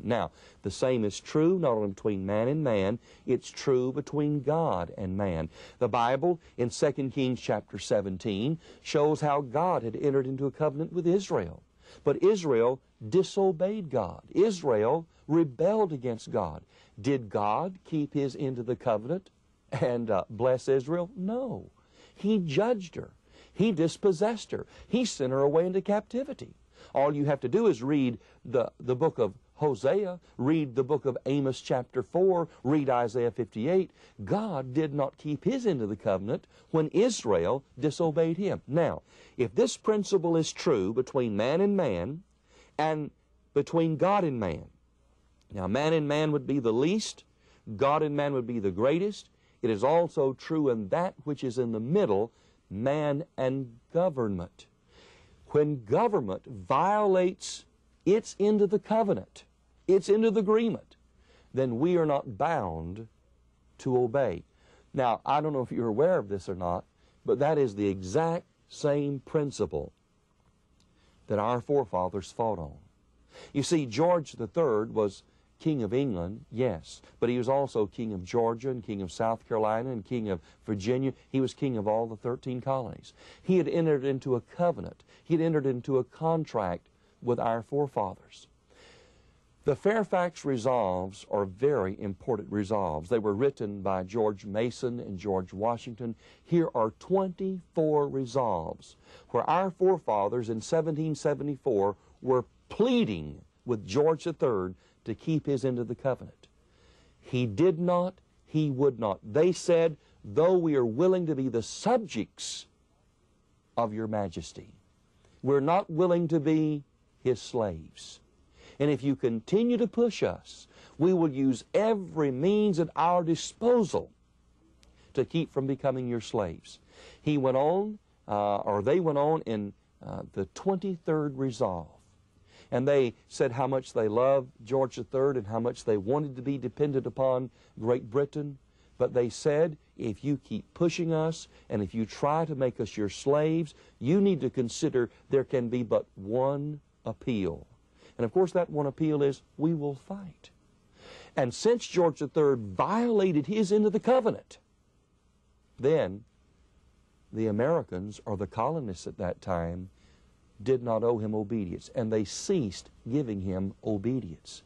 Now, the same is true not only between man and man, it's true between God and man. The Bible in 2 Kings chapter 17 shows how God had entered into a covenant with Israel. But Israel disobeyed God. Israel rebelled against God. Did God keep His end of the covenant and bless Israel? No. He judged her. He dispossessed her. He sent her away into captivity. All you have to do is read the book of Hosea, read the book of Amos chapter 4, read Isaiah 58. God did not keep His end of the covenant when Israel disobeyed Him. Now, if this principle is true between man and between God and man, now man and man would be the least, God and man would be the greatest. It is also true in that which is in the middle, man and government. When government violates its end of the covenant, its end of the agreement, then we are not bound to obey. Now, I don't know if you're aware of this or not, but that is the exact same principle that our forefathers fought on. You see, George III was King of England, yes, but he was also King of Georgia and King of South Carolina and King of Virginia. He was king of all the 13 colonies. He had entered into a covenant. He had entered into a contract with our forefathers. The Fairfax Resolves are very important resolves. They were written by George Mason and George Washington. Here are 24 resolves where our forefathers in 1774 were pleading with George III to keep his end of the covenant. He did not, he would not. They said, though we are willing to be the subjects of your majesty, we're not willing to be his slaves. And if you continue to push us, we will use every means at our disposal to keep from becoming your slaves. He went on, or they went on in the 23rd resolve. And they said how much they loved George III and how much they wanted to be dependent upon Great Britain. But they said, if you keep pushing us and if you try to make us your slaves, you need to consider there can be but one appeal. And of course that one appeal is, we will fight. And since George III violated his end of the covenant, then the Americans, or the colonists at that time, did not owe him obedience, and they ceased giving him obedience.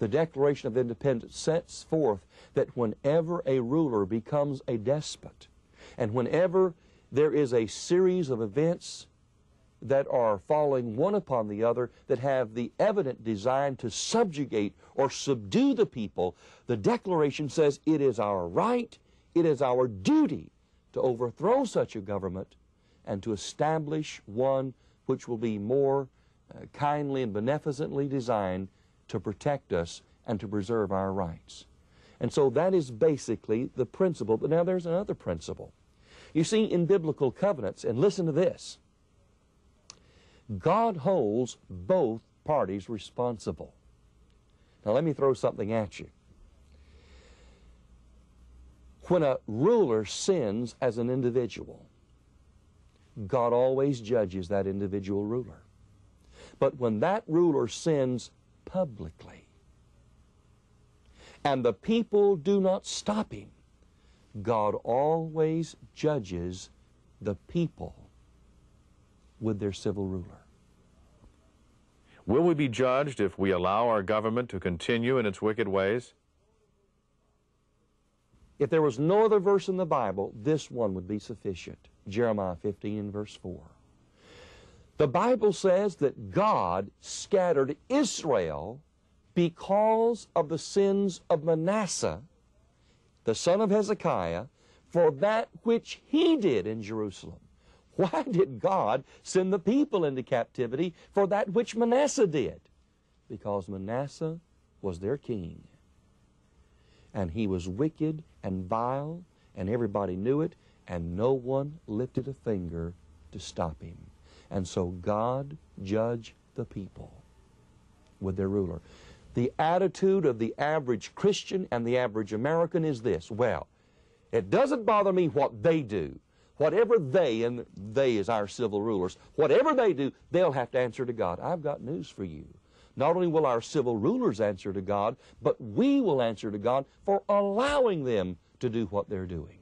The Declaration of Independence sets forth that whenever a ruler becomes a despot, and whenever there is a series of events that are falling one upon the other that have the evident design to subjugate or subdue the people, the Declaration says it is our right, it is our duty to overthrow such a government and to establish one which will be more kindly and beneficently designed to protect us and to preserve our rights. And so that is basically the principle. But now there's another principle. You see, in biblical covenants, and listen to this, God holds both parties responsible. Now let me throw something at you. When a ruler sins as an individual, God always judges that individual ruler. But when that ruler sins publicly, and the people do not stop him, God always judges the people with their civil ruler. Will we be judged if we allow our government to continue in its wicked ways? If there was no other verse in the Bible, this one would be sufficient. Jeremiah 15 and verse 4. The Bible says that God scattered Israel because of the sins of Manasseh, the son of Hezekiah, for that which he did in Jerusalem. Why did God send the people into captivity? For that which Manasseh did. Because Manasseh was their king. And he was wicked and vile, and everybody knew it, and no one lifted a finger to stop him. And so God judged the people with their ruler. The attitude of the average Christian and the average American is this: well, it doesn't bother me what they do. Whatever they, and they is our civil rulers, whatever they do, they'll have to answer to God. I've got news for you. Not only will our civil rulers answer to God, but we will answer to God for allowing them to do what they're doing.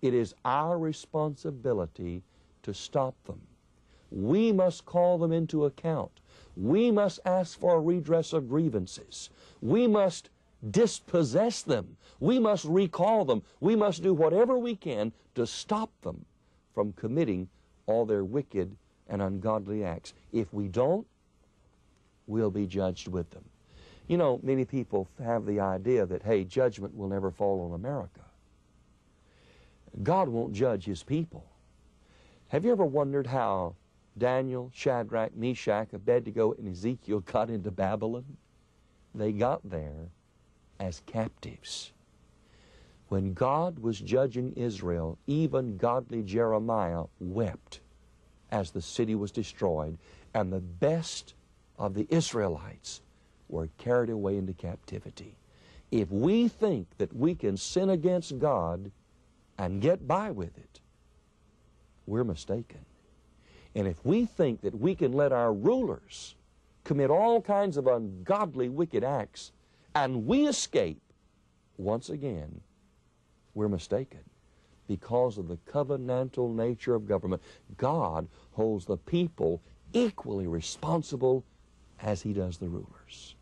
It is our responsibility to stop them. We must call them into account. We must ask for a redress of grievances. We must dispossess them. We must recall them. We must do whatever we can to stop them from committing all their wicked and ungodly acts. If we don't, we'll be judged with them. You know, many people have the idea that, hey, judgment will never fall on America. God won't judge His people. Have you ever wondered how Daniel, Shadrach, Meshach, Abednego, and Ezekiel got into Babylon? They got there as captives. When God was judging Israel, even godly Jeremiah wept as the city was destroyed, and the best of the Israelites were carried away into captivity. If we think that we can sin against God and get by with it, we're mistaken. And if we think that we can let our rulers commit all kinds of ungodly, wicked acts, and we escape, once again, we're mistaken. Because of the covenantal nature of government, God holds the people equally responsible as He does the rulers.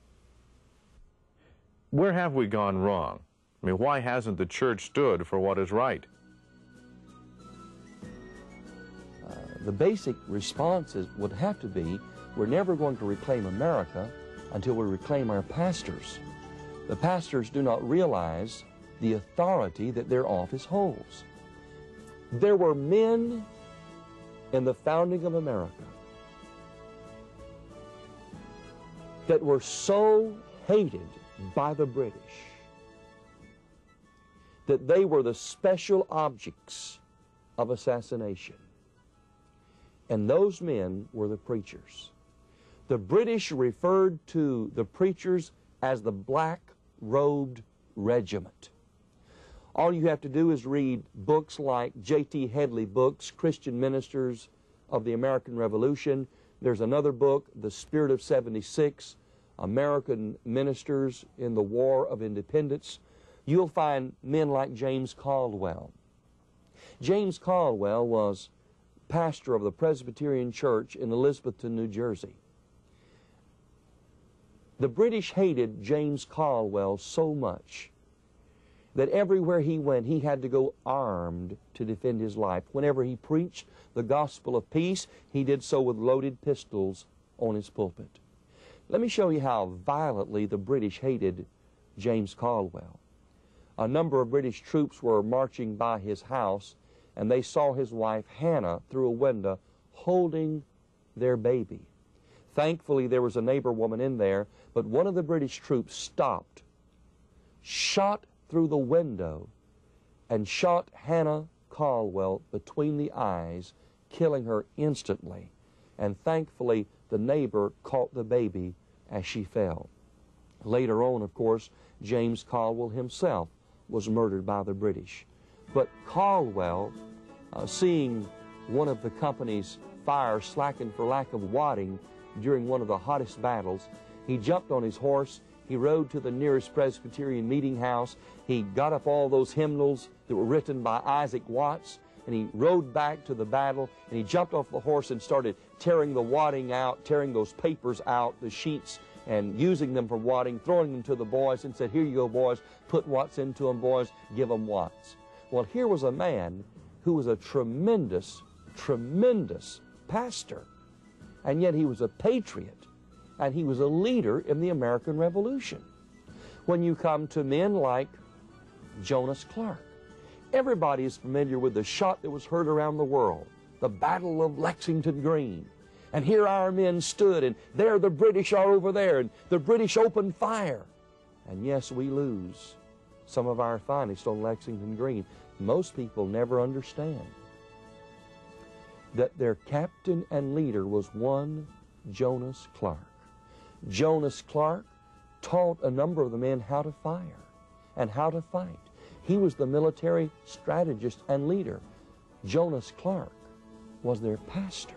Where have we gone wrong? I mean, why hasn't the church stood for what is right? The basic response would have to be, we're never going to reclaim America until we reclaim our pastors. The pastors do not realize the authority that their office holds. There were men in the founding of America that were so hated by the British that they were the special objects of assassination. And those men were the preachers. The British referred to the preachers as the black-robed regiment. All you have to do is read books like J.T. Headley books, Christian Ministers of the American Revolution. There's another book, The Spirit of 76, American Ministers in the War of Independence. You'll find men like James Caldwell. James Caldwell was pastor of the Presbyterian Church in Elizabethton, New Jersey. The British hated James Caldwell so much that everywhere he went, he had to go armed to defend his life. Whenever he preached the gospel of peace, he did so with loaded pistols on his pulpit. Let me show you how violently the British hated James Caldwell. A number of British troops were marching by his house, and they saw his wife Hannah through a window holding their baby. Thankfully, there was a neighbor woman in there, but one of the British troops stopped, shot through the window, and shot Hannah Caldwell between the eyes, killing her instantly. And thankfully, the neighbor caught the baby as she fell. Later on, of course, James Caldwell himself was murdered by the British. But Caldwell, seeing one of the company's fire slacken for lack of wadding during one of the hottest battles, he jumped on his horse, he rode to the nearest Presbyterian meeting house, he got up all those hymnals that were written by Isaac Watts, and he rode back to the battle, and he jumped off the horse and started tearing the wadding out, tearing those papers out, the sheets, and using them for wadding, throwing them to the boys, and said, "Here you go, boys, put Watts into them, boys, give them Watts." Well, here was a man who was a tremendous, tremendous pastor, and yet he was a patriot, and he was a leader in the American Revolution. When you come to men like Jonas Clark, everybody is familiar with the shot that was heard around the world, the Battle of Lexington Green. And here our men stood, and there the British are over there, and the British opened fire. And yes, we lose some of our finest on Lexington Green. Most people never understand that their captain and leader was one Jonas Clark. Jonas Clark taught a number of the men how to fire and how to fight. He was the military strategist and leader. Jonas Clark was their pastor.